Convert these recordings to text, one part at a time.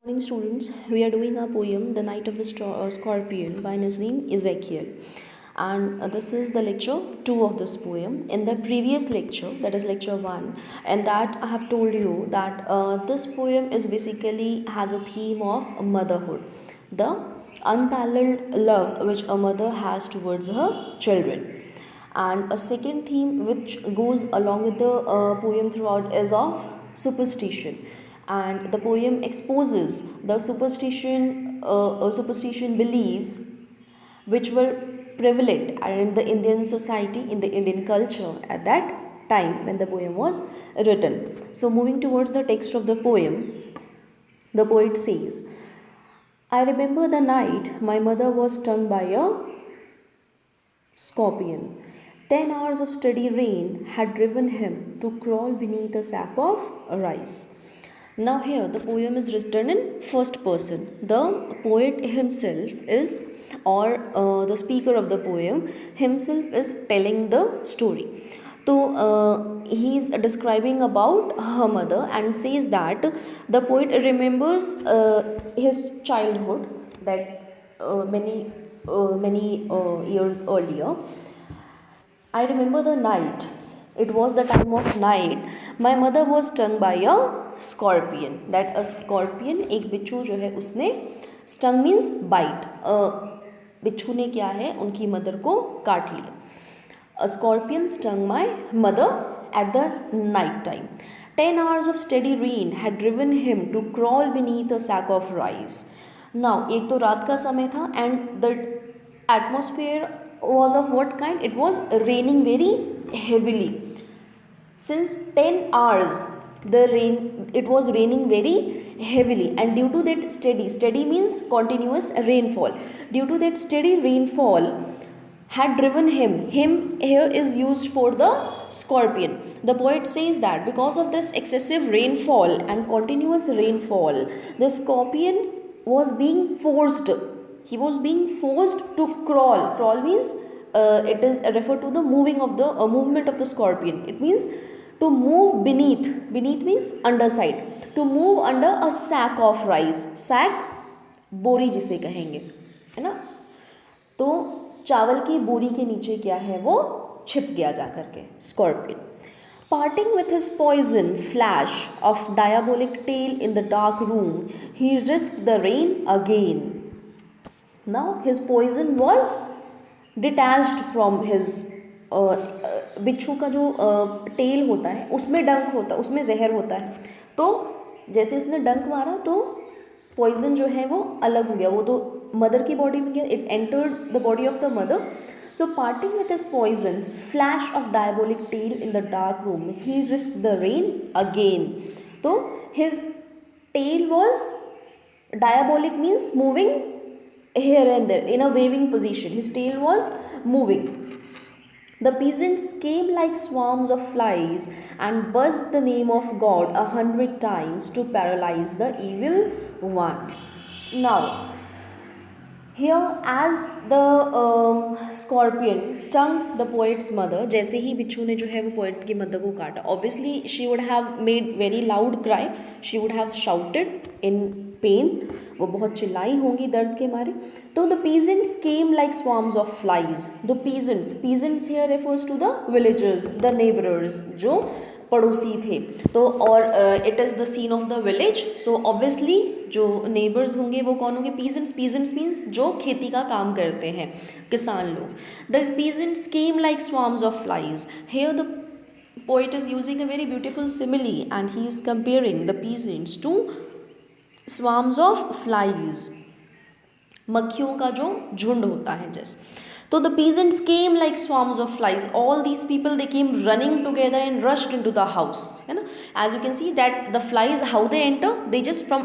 Morning students, we are doing our poem The Night of the Scorpion by Nazim Ezekiel, and this is the lecture 2 of this poem. In the previous lecture, that is lecture 1, and that I have told you that this poem is basically has a theme of motherhood, the unparalleled love which a mother has towards her children. And a second theme which goes along with the poem throughout is of superstition, and the poem exposes the superstition beliefs which were prevalent in the Indian society, in the Indian culture at that time when the poem was written. So moving towards the text of the poem, the poet says, I remember the night my mother was stung by a scorpion. 10 hours of steady rain had driven him to crawl beneath a sack of rice. Now, here the poem is written in first person. The poet himself is, or the speaker of the poem himself, is telling the story. So, he is describing about her mother and says that the poet remembers his childhood, that many years earlier. I remember the night. It was the time of night. My mother was stung by a scorpion. That a scorpion, एक बिच्छू जो है उसने, stung means bite. बिच्छू ने क्या है उनकी मदर को काट लिया. A scorpion stung my mother at the night time. 10 hours of steady rain had driven him to crawl beneath a sack of rice. Now, एक तो रात का समय था and the atmosphere was of what kind? It was raining very heavily. Since 10 hours, it was raining very heavily, and due to that steady means continuous rainfall. Due to that steady rainfall had driven him here is used for the scorpion. The poet says that because of this excessive rainfall and continuous rainfall, the scorpion was being forced. He was being forced to crawl means it is referred to the movement of the scorpion. It means to move beneath means underside, to move under a sack of rice. sack बोरी जिसे कहेंगे, है ना. तो चावल की बोरी के नीचे क्या है, वो छिप गया जाकर के scorpion. Parting with his poison flash of diabolic tail in the dark room, he risked the rain again. Now his poison was detached from his बिच्छू का जो टेल होता है उसमें डंक होता है, उसमें जहर होता है. तो जैसे उसने डंक मारा तो पॉइजन जो है वो अलग हो गया, वो तो मदर की बॉडी में गया, it entered the body of the mother. So parting with his poison flash of diabolic tail in the dark room, he risked the rain again. So his tail was diabolic means moving here and there in a waving position. His tail was moving. The peasants came like swarms of flies and buzzed the name of God 100 times to paralyze the evil one. Now, here as the scorpion stung the poet's mother, जैसे ही बिच्छू ने जो है वो poet की mother को काटा, obviously she would have made very loud cry, she would have shouted in pain, वो बहुत चिल्लाई होंगी दर्द के मारे. तो the peasants came like swarms of flies. The peasants here refers to the villagers, the neighbors, जो पड़ोसी थे. तो और it is the scene of the village. So obviously जो नेबर्स होंगे वो कौन होंगे, पीजेंट्स मीन्स जो खेती का काम करते हैं, किसान लोग. The peasants came like swarms of flies. Here the poet is using a very beautiful simile and he is comparing the peasants to swarms of flies, मक्खियों का जो झुंड होता है जैसे. So the peasants came like swarms of flies. All these people, they came running together and rushed into the house. You know, as you can see that the flies, how they enter, they just from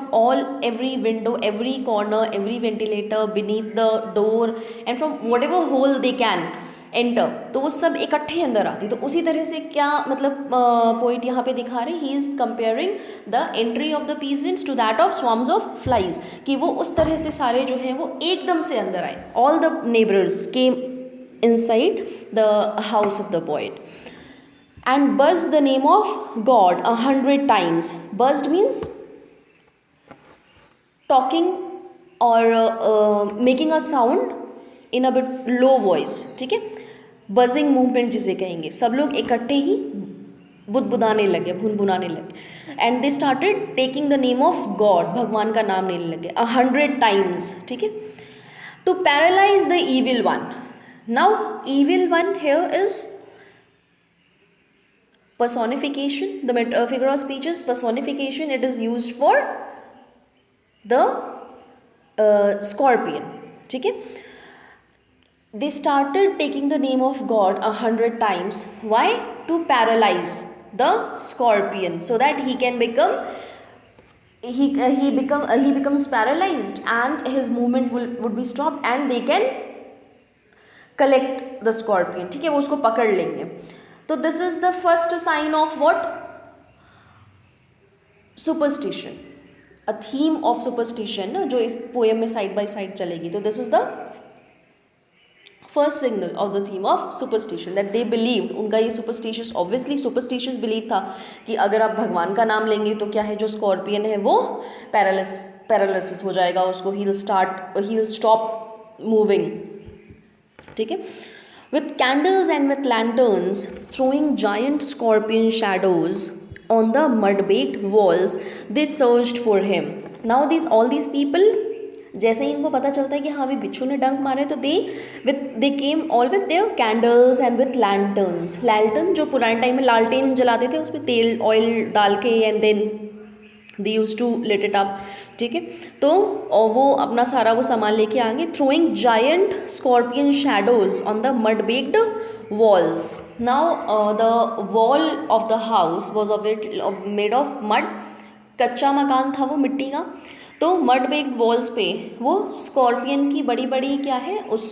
every window, every corner, every ventilator, beneath the door, and from whatever hole they can enter, तो वो सब इकट्ठे अंदर आती. तो उसी तरह से क्या मतलब पोइट यहाँ पे दिखा रहे, he is comparing the entry of the peasants to that of swarms of flies, कि वो उस तरह से सारे जो हैं वो एकदम से अंदर आए. All the neighbours came inside the house of the poet and buzzed the name of God 100 times. Buzzed means talking और making a sound in a bit low voice, ठीक है, बजिंग मूवमेंट जिसे कहेंगे, सब लोग इकट्ठे ही बुदबुदाने लगे, भुनभुनाने लगे, and they started taking the name of God, भगवान का नाम लेने लगे 100 टाइम्स, ठीक है, to paralyse the evil one. Now evil one here is personification, the figure of speech is personification, it is used for the scorpion, ठीक है. They started taking the name of God 100 times. Why? To paralyze the scorpion so that he can become he becomes paralyzed and his movement would be stopped and they can collect the scorpion, ठीक है, वो उसको पकड़ लेंगे. तो this is the first sign of what? Superstition, a theme of superstition ना, जो इस पोएम में साइड बाय साइड चलेगी. तो this is the first signal of the theme of superstition, that they believed, उनका ये सुपरस्टिशियस, ऑब्वियसली सुपरस्टिशियस बिलीव था कि अगर आप भगवान का नाम लेंगे तो क्या है, जो स्कॉर्पियन है वो पैरालिसिस हो जाएगा, उसको ही विल स्टॉप मूविंग, ठीक है. With candles and with lanterns, throwing giant scorpion shadows on the mud-baked walls, they searched for him. Now all these people, जैसे ही इनको पता चलता है कि हाँ भी बिच्छू ने डंक मारे, तो they came all with their candles and with lanterns. लैल्टर्न जो पुराने टाइम में लालटेन जलाते थे, उसमें तेल ऑयल डाल के and then they use to lit it up, ठीक है. तो और वो अपना सारा वो सामान लेके आएंगे. Throwing giant scorpion shadows on the mud baked walls. Now the wall of the house was made of mud. कच्चा मकान था वो मिट्टी का, तो मड बेक्ड वॉल्स पे वो स्कॉर्पियन की बड़ी बड़ी क्या है उस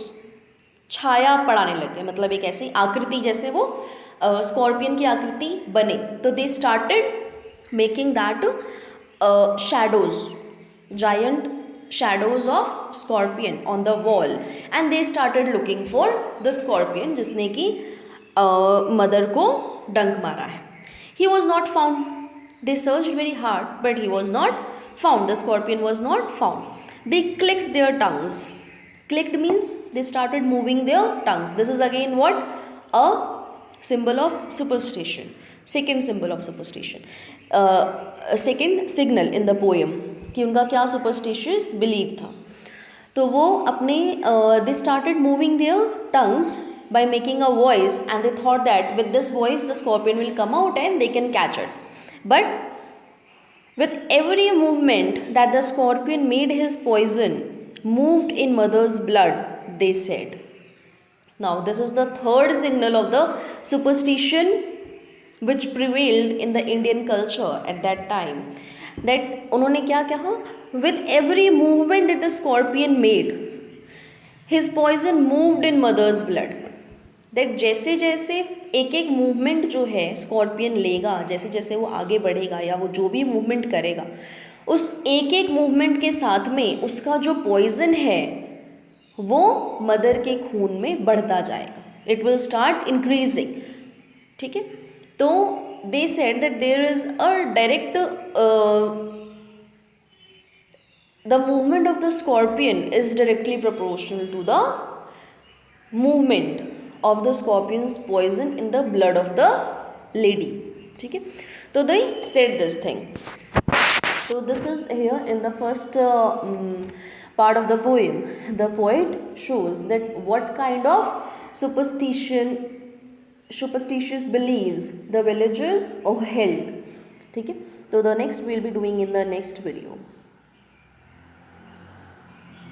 छाया पड़ाने लगे, मतलब एक ऐसी आकृति जैसे वो स्कॉर्पियन की आकृति बने. तो they started making that shadows, giant shadows of scorpion on the wall, and they started looking for the scorpion जिसने कि मदर को डंक मारा है. He was not found. They searched very hard, but he was not found. The scorpion was not found. They clicked their tongues. Clicked means they started moving their tongues. This is again what? A symbol of superstition. Second symbol of superstition. Second signal in the poem कि उनका क्या superstitious believe था. तो वो अपने they started moving their tongues by making a voice, and they thought that with this voice the scorpion will come out and they can catch it. But with every movement that the scorpion made his poison moved in mother's blood, they said. Now this is the third signal of the superstition which prevailed in the Indian culture at that time. That उन्होंने क्या कहा? With every movement that the scorpion made, his poison moved in mother's blood. That जैसे जैसे एक एक movement जो है scorpion लेगा, जैसे जैसे वो आगे बढ़ेगा या वो जो भी मूवमेंट करेगा, उस एक एक मूवमेंट के साथ में उसका जो पॉइजन है वो मदर के खून में बढ़ता जाएगा. इट विल स्टार्ट इंक्रीजिंग, ठीक है. तो they said that there is a direct the movement of the scorpion is directly proportional to the movement of the scorpion's poison in the blood of the lady, ठीक है. तो they said this thing. So this is here in the first part of the poem. The poet shows that what kind of superstitious beliefs the villagers held, ठीक है. तो the next we'll be doing in the next video.